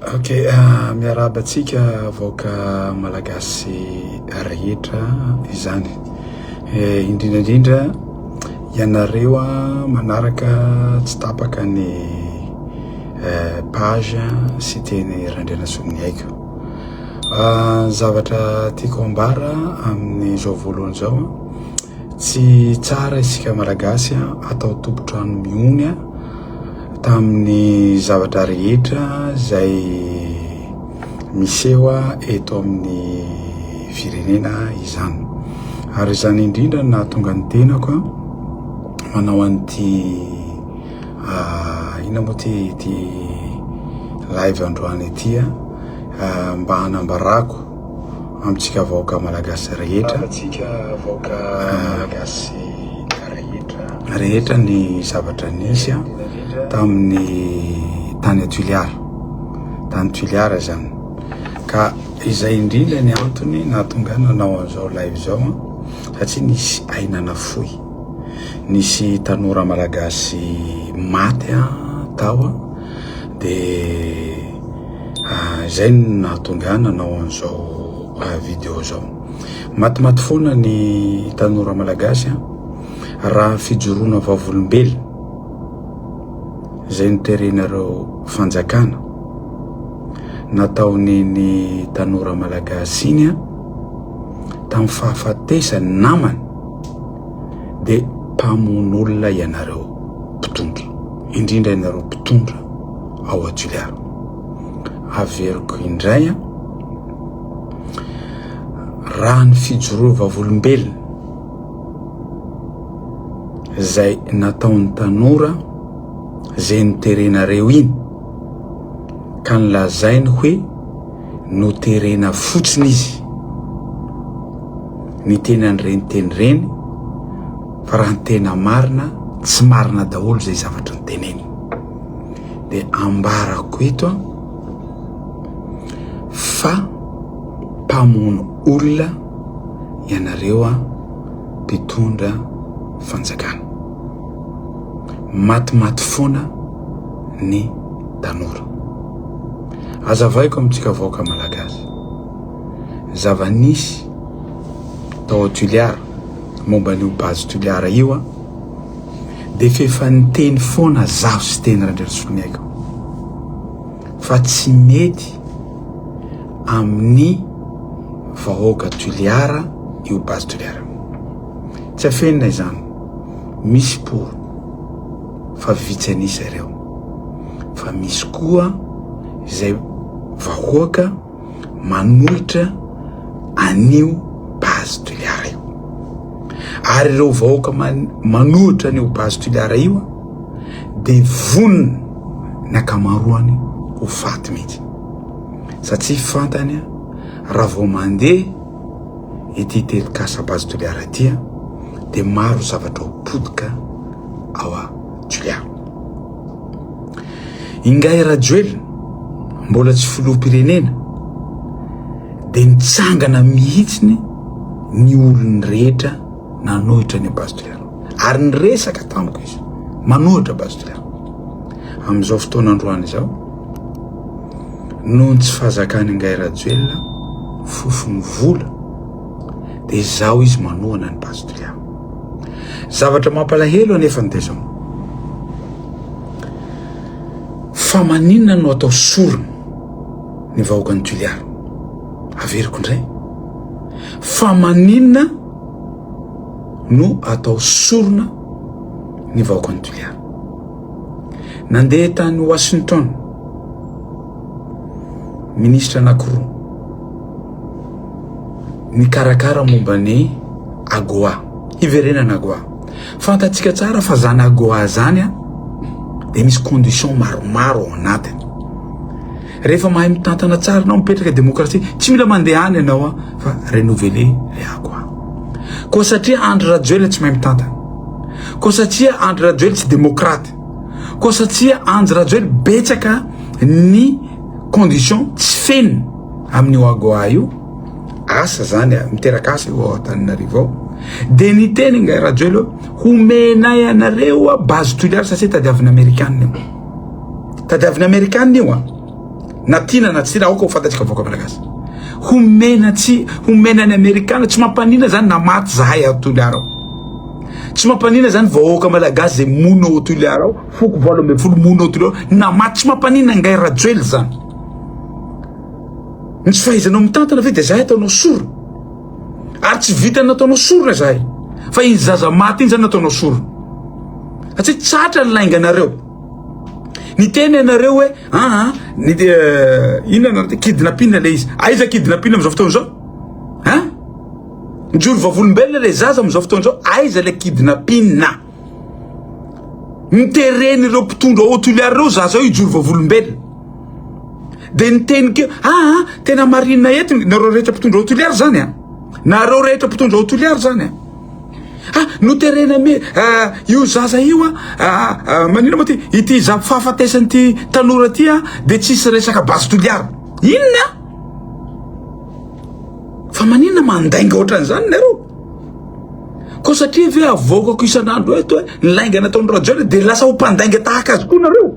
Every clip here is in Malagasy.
Ok, miarabatsika avoka malagasy rehetra izany. Indrindrandrindra ianareo manaraka tsy tapaka ny page sy teny Randrianasoavina aiko. Zavatra tiako ambara amin'ny zao voalohany zao, tsy tsara isika malagasy atao tompotrano mihony tamin'ny zavatra rehetra zay miseho eto amin'ny firenena izany. Ary izany indrindra nahatonga ny tenako manao an'ity ina moa ty live androany ity mba hanambarako amitsika vahoaka malagasy rehetra ny zavatra nisy tamin'ny tany Tuiliara zany. Ka izay indrindra ny antony nahatonga nanao an'izao live zao satria nisy ainana fohy, nisy tanora malagasy maty tao de zay nahatonga nanao an'izao vidéo zao. Matimaty foana ny tanora malagasy raha fijoroana vavolombelona zay niterenareo fanjakana nataony tanora malagasy iny tamin'ny fahafatesany namany de mpamon'olona ianareo mpitondra, indrindra ianareo mpitondra ao Tuiliara. Averiko indray raha ny fijoroa vavolombelona zay nataon'ny tanora zay niterenareo iny ka nilazainy hoe noterena fotsiny izy, ny tena nireny teny reny fa raha ny tena marina tsy marina daholo zay zavatra ny teneny. De ambarako eto fa mpamono olona ianareo mpitondra fanjakana, matimaty foana ny tanora. Azavaiko amitsika vahoaka malagasy, zava-nisy tao Tuiliara momba n'io base Tuiliara io de fefa niteny foana zaho sy teny Randrianasoavina aiko fa tsy mety amin'ny vahoaka Tuiliara io base Tuiliara. Tsy afenina izany, misy por fa vitsy anisa ireo, fa misy koa zay vahoaka manohitra an'io base Tuiliara io. Ary ireo vahoaka manohitra an'io base Tuiliara io de vonona ny akamaroany ho faty mihitsy, satria fantany raha vao mandeha ity telikasa base Tuiliara ity de maro zavatra hopodika ao Tuiliara. Ingay Rajoelina mbola tsy filoham-pirenena de nitsangana mihitsiny ny olony rehetra nanohitra ny base Tuiliara, ary niresaka tamiko izy manohitra base Tuiliara. Am'izao fotoana androany zao noho tsy fahazakany Ingay Rajoelina fofony vola de zao izy manohana ny base Tuiliara. Zavatra mampalahelo anefa ny tezao, fa maninona no atao sorona ny vahoaka ny Tuiliara? Averiko indray, fa maninona no atao sorona ny vahoaka ny Tuiliara? Nandeha tany Washington ministra anankiroa nikarakara momba ny AGOA, hiverenana AGOA. Fantatsika tsara fa zany AGOA zany de misy condition maromaro ao anatiny. Rehefa mahay mitantana tsara anao mipetraka demokrasia, tsy mila mandeha any ianao fa renouveler le AGOA. Koa satria Andry Rajoelina tsy mahay mitantana, koa satria Andry Rajoelina tsy demokraty, koa satria Andry Rajoelina betsaka ny condition tsy feno amin'io AGOA io, asa zany miteraka asa io Antananarivo de ny teny Ingay Rajoelina homenay anareo base Tuiliara satria tadiavina Amerikanina io. Tadiavina Amerikanina io na tiana na tsy raha ao fantatsika vaoaka malagasy homena ny Amerikana tsy mampanina zany na maty zahay atoliarao tsy mampanina zany vahoaka malagasy zay mono atoliarao foko 12 mono atoliarao na maty tsy mampanina ngay rajoely zany ny tsy fahaizanao mitantana ve de zahay ataonao soro ary tsy vita nataonao sorona zahay fa iny zaza maty iny zany nataonao soro satria tsatra ny lainganareo ny tena anareo hoe inona kidnapping le izy aiza kidnapping am'izao fotoana zao njolo vavolombelona le zaza am'izao fotoana zao aiza le kidnapping mitereny ireo mpitondra hotelier reo zaza io ijolo vavolombelona de niteny ke tena marina eto nareo rehetra mpitondra hotelier zany nareo rehetra mpitondra hotelier zany noterena me io zaza io manino mo ty ity fahafatesany ty tanora ty de tsisy resaka base toliara inona fa manina mandainga ohatran'izany nareo ko satria ve avokako isan'andro eto hoe nilainga nataony rajoely de lasa ho mpandainga tahaka azy koa nareo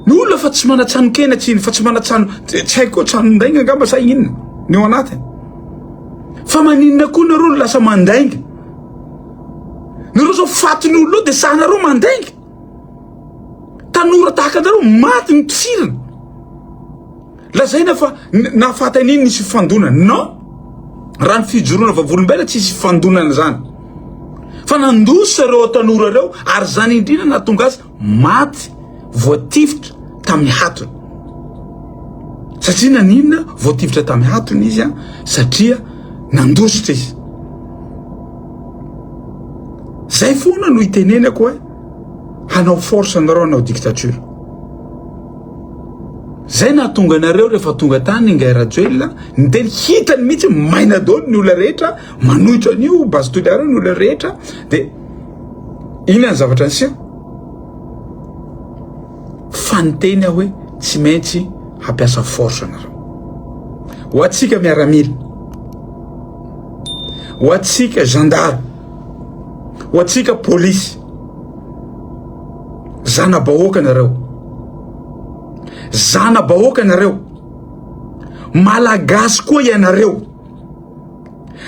ny olona fa tsy manatsano kena tsiny fa tsy manatsano tsy haiko tsano ndainga angamba sa inona ny ao anatiny fa maninona koa nareo lasa mandainga nareo zao fatony olona de sahanareo mandainga tanora tahaka anareo maty ny tifirana lazaina fa nafatany iny nisy fandonana non raha ny fijoroana vavolombelona tsisy fandonana zany fa nandosa reo tanora reo ary zany indrina nahatonga azy maty voatifitra tamin'ny hatony satria naninona voatifitra tamin'ny hatony izy satria nandositra izy zay foana no itenenako hoe hanao force anareo hanao dictature zay nahatonga anareo rehefa tonga tany ngay rajoelina niteny hitany mihitsy maina dolo ny olona rehetra manohitra an'io base toliara ny olona rehetra de ina ny zavatra ansia faniteny hoe tsy maintsy hampiasa force anareo ho atsika miaramila ho atsika gendarme ho atsika polisy zana-bahoaka nareo zana-bahoaka nareo malagasy koa ianareo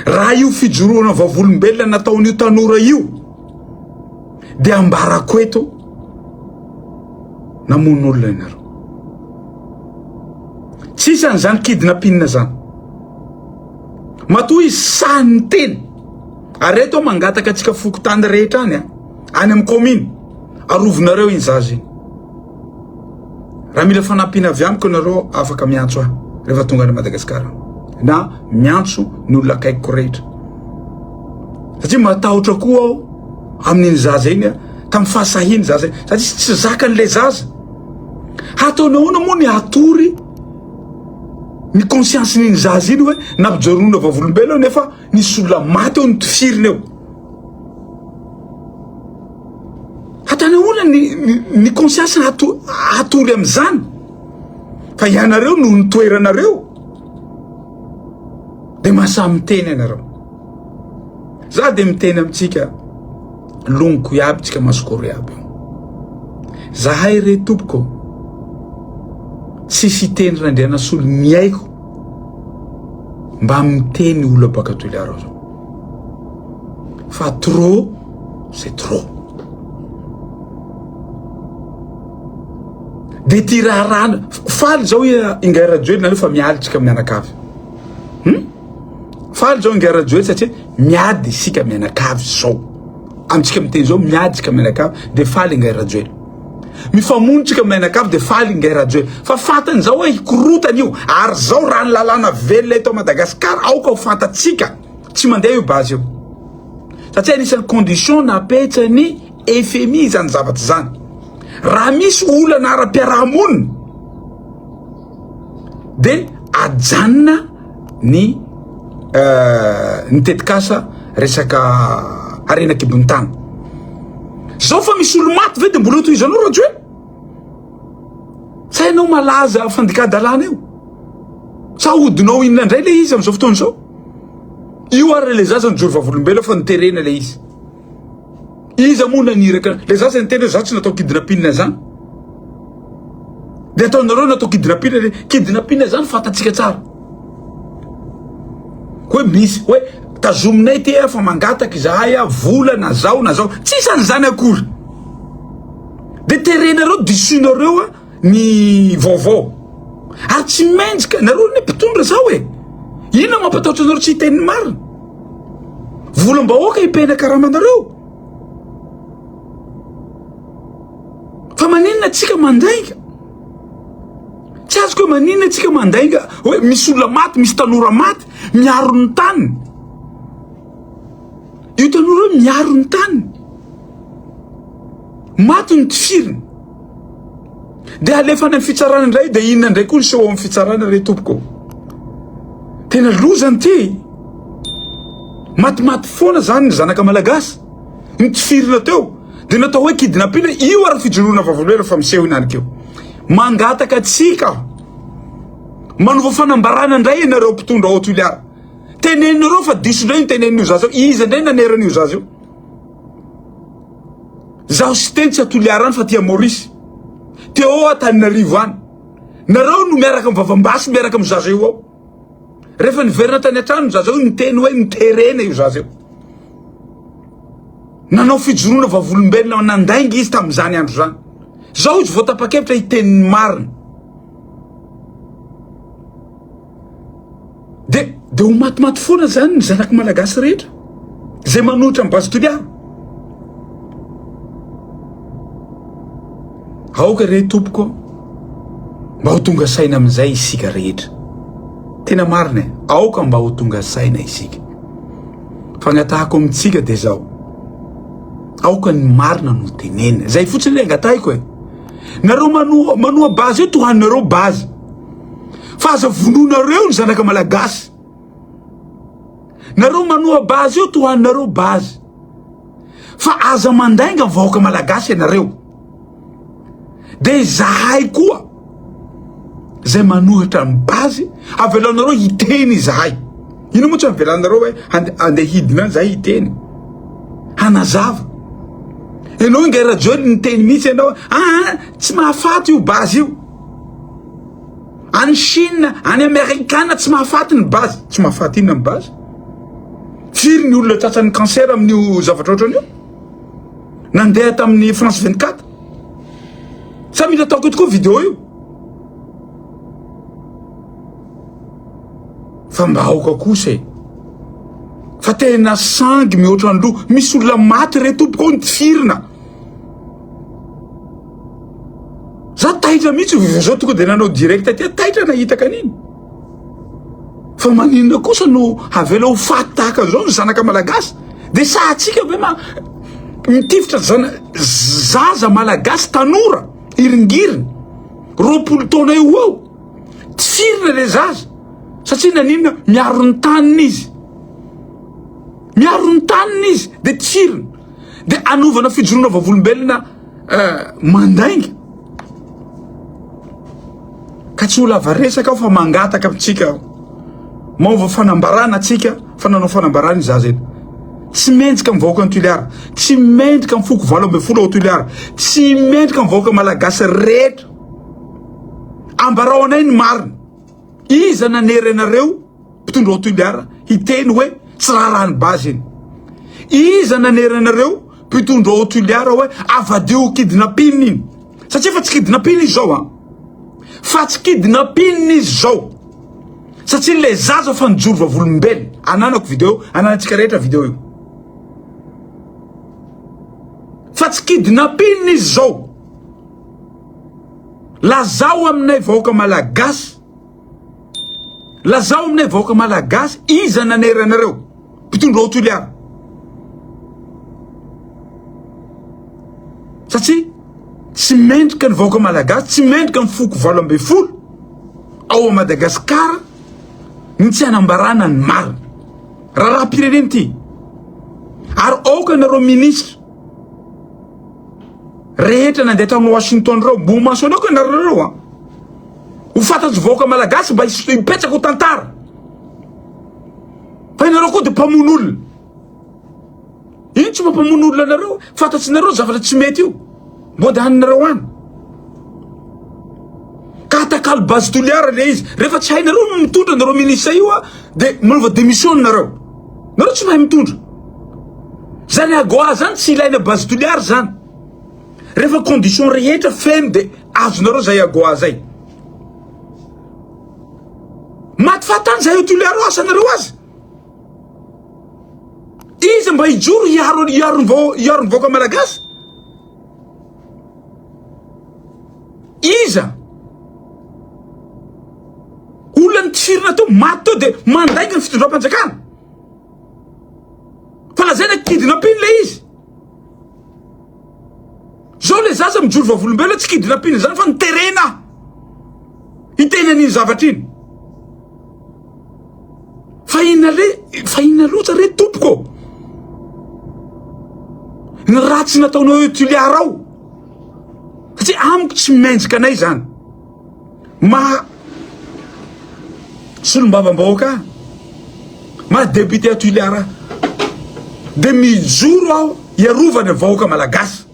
raha io fijoroana vavolombelona nataon'io tanora io de ambarako eto namon'olona ianareo tsisy an'izany kidnapping zany matoa izy sany teny ary eto mangataka atsika fokotany rehetra any any amin'ny commune arovinareo iny zaza iny raha mila fanampiana avy amiko nareo afaka miantso aho rehefa tonga any Madagasikara na miantso ny olona akaikiko rehetra satria matahotra koa aho amin'iny zaza iny tamin'ny fahasahiny zaza iny satria tsy zakan'le zaza hataonaona moa ny atory ny conscience n'iny zaza iny hoe nampijoroana vavolombelona nefa nisy olona maty eo nitifirina eo hatana olona ny conscience atory am'izany fa ianareo no nitoeranareo de masamy miteny anareo za de miteny amitsika longo iaby tsika masokoro iaby zahay re tompoko tsy fiteny randriana solo miaiko mba miteny olona baka toliara zao fa trop c'est trop de ty raharana faly zao ingay rajoely nanefa miady tsika mianakavy faly zao ingay rajoely satria miady isika mianakavy zao amitsika miteny zao miady tsika mianakavy de faly ingay rajoely mifamonitsika mianakavy de faly ingay rajoely fa fatany zao hoe hikorotany io ary zao raha ny lalàna velona eto Madagasikara aoka ho fantatsika tsy mandeha io base io satria anisan'ny condition napetsany FMI zany zavatra zany raha misy olana ara-piarahamonina de ajanona ny tetikasa resaka arenaky bontany zao fa misy olo maty ve de mbola tohizanao rajoely sa ianao malaza fandikadalana io sa odinao inona ndray le izy am'izao fotoana zao io ary le zaza nijoro vavolombelona fa niterena le izy moa naniraka le zaza niteny za tsy natao kidnapping zany De ataonareo natao kidnapping zany fantatsika tsara. Hoe misy hoe tazominay ty fa mangataka izahay vola na zao tsisy an'izany akory. De terenareo disunareo ny vaovao. Ary tsy menjika nareo ny mpitondra zao e. Ina mampatahotra anareo tsy hiteny marina. Volam-bahoaka ipena karamanareo. Fa maninona tsika mandainga? Tsy azoko hoe maninona tsika mandainga hoe misy olona maty, misy tanora maty miaro ny tany. Io tanora miaro ny tany. Maty ny tifiriny. De alefana amin'ny fitsarana indray de inona indray koa ny seho amin'ny fitsarana re tompoko. Tena lozany ty. Matimaty foana zany ny zanaka malagasy. Ny tifirina teo. De natao hoe kidnapping io ary fijoroana vavoloera fa miseho inanikeo. Mangataka atsika. Manova fanambarana indray ianareo mpitondra hoteliara. Teneninareo fa diso indray ny tenenin'io zaza io. Izy indray naneran'io zaza io. Zaho sy teny tsy atoliara any fa tia Maurice. Teo Antananarivo any. Nareo no miaraka amin'ny vavambasy miaraka amin'ny zaza io ao. Rehefa niverina tany an-trano zaza io niteny hoe niterena io zaza io. Nanao fijoroana vavolombelona nandainga izy tamin'izany andro zany. Zao izy vao tapa-kevitra hiteniny marina. De ho matimaty foana zany ny zanaka malagasy rehetra. Zay manohitra amin'ny basy toliara. Aoka re tompoko. Mba ho tonga saina amin'izay isika rehetra. Tena marina. Aoka mba ho tonga saina isika. Fagnatahako amintsika de zao. Aoka ny marina no tenena. Zay fotsiny le angatahiko e. Nareo manoa bazy io tohanareo bazy. Fa aza vononareo ny zanaka malagasy. Nareo manoa bazy io tohanareo bazy. Fa aza mandainga vahoaka malagasy ianareo. De zahay koa zay manohitra ny bazy avelanareo hiteny zahay. Ino moa tsy avelanareo hoe ande hidina zahay hiteny. Hanazava. Enao inga radio niteny mihitsy ianao tsy mahafaty io bazy io. Any Chine, any Amerikana tsy mahafaty ny bazy. Tsy mahafaty inona ny bazy? Firy ny olona tratran'ny cancer amin'io zavatra ohatran'io? Nandeha tamin'ny France 24. Sa mila ataoko tokoa vidéo io. Fa mba aoka kosa e. Fa tena sangy mihoatra ny loha. Misy olona maty re tompoko ny tifirina. Za taitra mihitsy zao toko de nanao direct aty taitra nahita kaniny. Fa maninona kosa no avela ho faty tahaka zao ny zanaka malagasy. De sa atsika ve mitifitra zaza malagasy tanora iringiriny 20 taona eo ao. Tifirina le zaza. Satria naninona miaro ny taniny izy. Miaro ny taniny izy de tifirina. De anovana fijoroana vavolombelona mandainga. Ka tsy ho lava resaka fa mangataka amintsika. Maova fanambarana atsika fa nanao fanambarana izy zaza eny. Tsy mendrika mivahoaka ny toliara. Tsy mendrika mifoko 20 ao toliara. Tsy mendrika mivahoaka malagasy rehetra. Ambarao anay ny marina. Iza naneranareo mpitondra toliara hiteny hoe tsy raharahany bazy eny. Iza naneranareo mpitondra toliara hoe avadio kidnapping iny. Satria fa tsy kidnapping izy zao fa tsy kidnapping izy zao. Satria le zaza fa nijoro vavolombelona. Ananako vidéo, ananantsika rehetra vidéo io. Fa tsy kidnapping izy zao. Lazao aminay vahoaka malagasy. Lazao aminay vahoaka malagasy iza naneranareo mpitondra toliara. Satria tsy mendrika ny vahoaka malagasy, tsy mendrika ny foko 20 ao Madagasikara ny tsy hanambarana ny marina. Raharaham-pirenena ty. Ary aoka nareo ministra rehetra nandeha tamin'ny Washington reo, mbo masoanao ka nareo ho fantatsy vahoaka malagasy mba hipetraka ho tantara. Fa inareo koa de mpamon'olona. Ino tsy mampamon'olona nareo? Fantatsy nareo zavatra tsy mety io. Mbo de haninareo any. atakalo base toliara le izy rehefa tsy hainareo mitondra nareo minisa io de manova démission nareo tsy mahay mitondra zany agoa zany tsy ilaina base toliara zany rehefa condition rehetra feno de azonareo zay agoa zay maty fatany zay toliara asanareo azy izy mba hijoro hiaro vahoaka malagasy iza olona ny tifirina teo maty teo de mandaika ny fitondram-panjakana fa lazaina kidnapping le izy zao le zaza mijoro vavolombelo tsy kidnapping zany fa niterena hitenan'iny zavatra iny fahina loatra re tompoko ny ratsy nataonao toliara ao satria amiko tsy menjika anay zany solombavambahoaka ma député toliara de mijoro aho iarovana vahoaka malagasy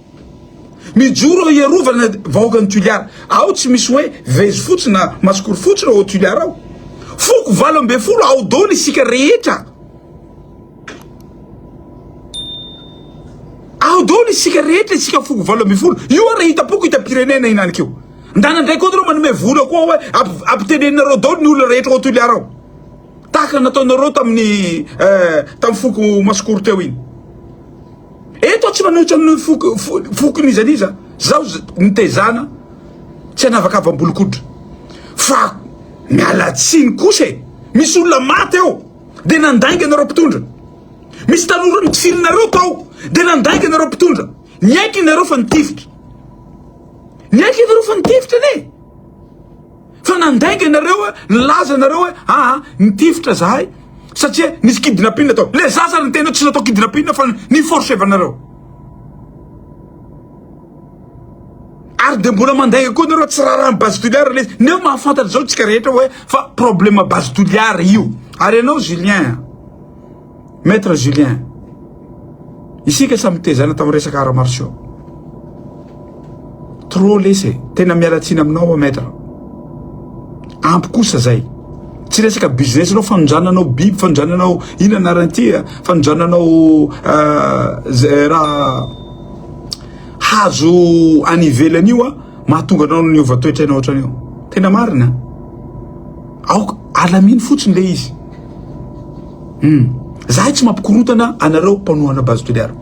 mijoro aho iarovana vahoaka ny toliara ao tsy misy hoe vezy fotsy na masokoro fotsy reo toliara ao foko 12 ao dony isika rehetra ao dony isika rehetra isika foko 12 io ara hitapoko hitapirenena inanikeo ndana ndray koa reo manome vola koa hoe ampitenenareo dony ny olona rehetra ao toliara ao tahaka nataonareo tamin'ny foko masokoro teo iny eto tsy manohitra amin'ny fokon'izaniza zaho nitezana tsy hanavaka avam-bolokodra fa mialatsiny kosa misy olona maty eo de nandainga anareo mpitondra misy tanora mitifirinareo tao de nandainga anareo mpitondra niaiky nareo fa nitifitra ne fa nandainga anareo nilaza anareo hoe nitifitra zahay satria nisy kidnapping tao le zaza ny tena tsy natao kidnapping fa ny forcevanareo ary de mbola mandainga koa nareo tsy raha base toliara le neo mahafantatra zao tsika rehetra hoe fa problème base toliara io ary anao Julien maître Julien isika samy tezana tamin'ny resaka arts martiaux trop lesé tena mialatsiny aminao maître ampy kosa zay tsy resaka business anao fanonjananao biby fanonjananao ina naranty fanonjananao raha hazo anivelany io mahatonga anao niova toetra anao ohatran'io tena marina aoko alaminy fotsiny le izy zahay tsy mampikorotana anareo mpanohana base toliara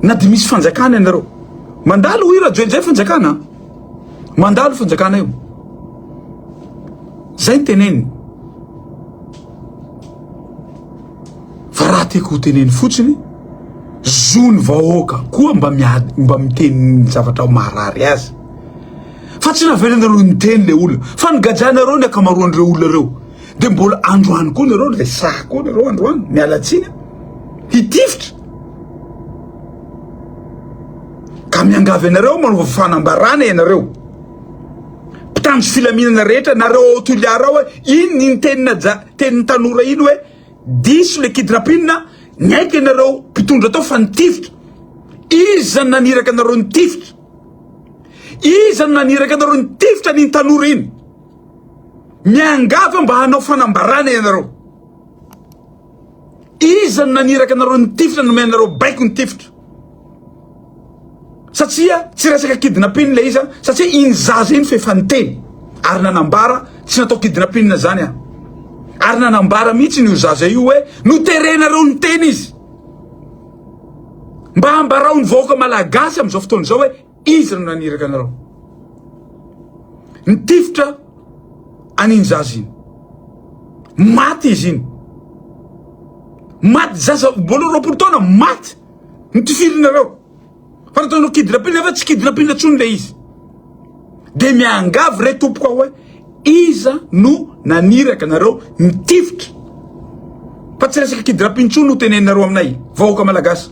na de misy fanjakana anareo mandalo ira joenjay fanjakana mandalo fanjakana io zay nteneniny fa raha teko ho teneny fotsiny zony vahoaka koa mba miteny zavatra ao marary azy fa tsy navelanareo niteny le olona fa nigajanareo ny akamaroan'ireo olona reo de mbola androany koa nareo le saha koa nareo androany mialatsiny hitifitra ka miangavy anareo manova fanambarana ianareo mpitandro filaminana rehetra nareo toliara ao iny ny tenin'ny tanora iny hoe diso le kidnapping niaiky anareo mpitondra tao fa nitifitra izy zany naniraka anareo nitifitra izy zany naniraka anareo nitifitra ny tanora iny miangavy mba hanao fanambarana ianareo izy zany naniraka anareo nitifitra nomay anareo baiko nitifitra satria tsy resaka kidnapping le izy satria iny zaza iny fa efa niteny ary nanambara tsy natao kidnapping zany ary nanambara mihitsy ny zaza io hoe noterenareo niteny izy mba hambarao ny vahoaka malagasy am'izao fotoana zao hoe izy no naniraka anareo nitifitra an'iny zaza iny maty izy iny maty zaza mbola roapolo taona maty nitifirinareo fa nataonao kidnapping fa tsy kidnapping tsony le izy de miangavy re tompoko hoe iza no naniraka anareo nitifitra fa tsy resaka kidnapping tsony no tenenareo aminay vahoaka malagasy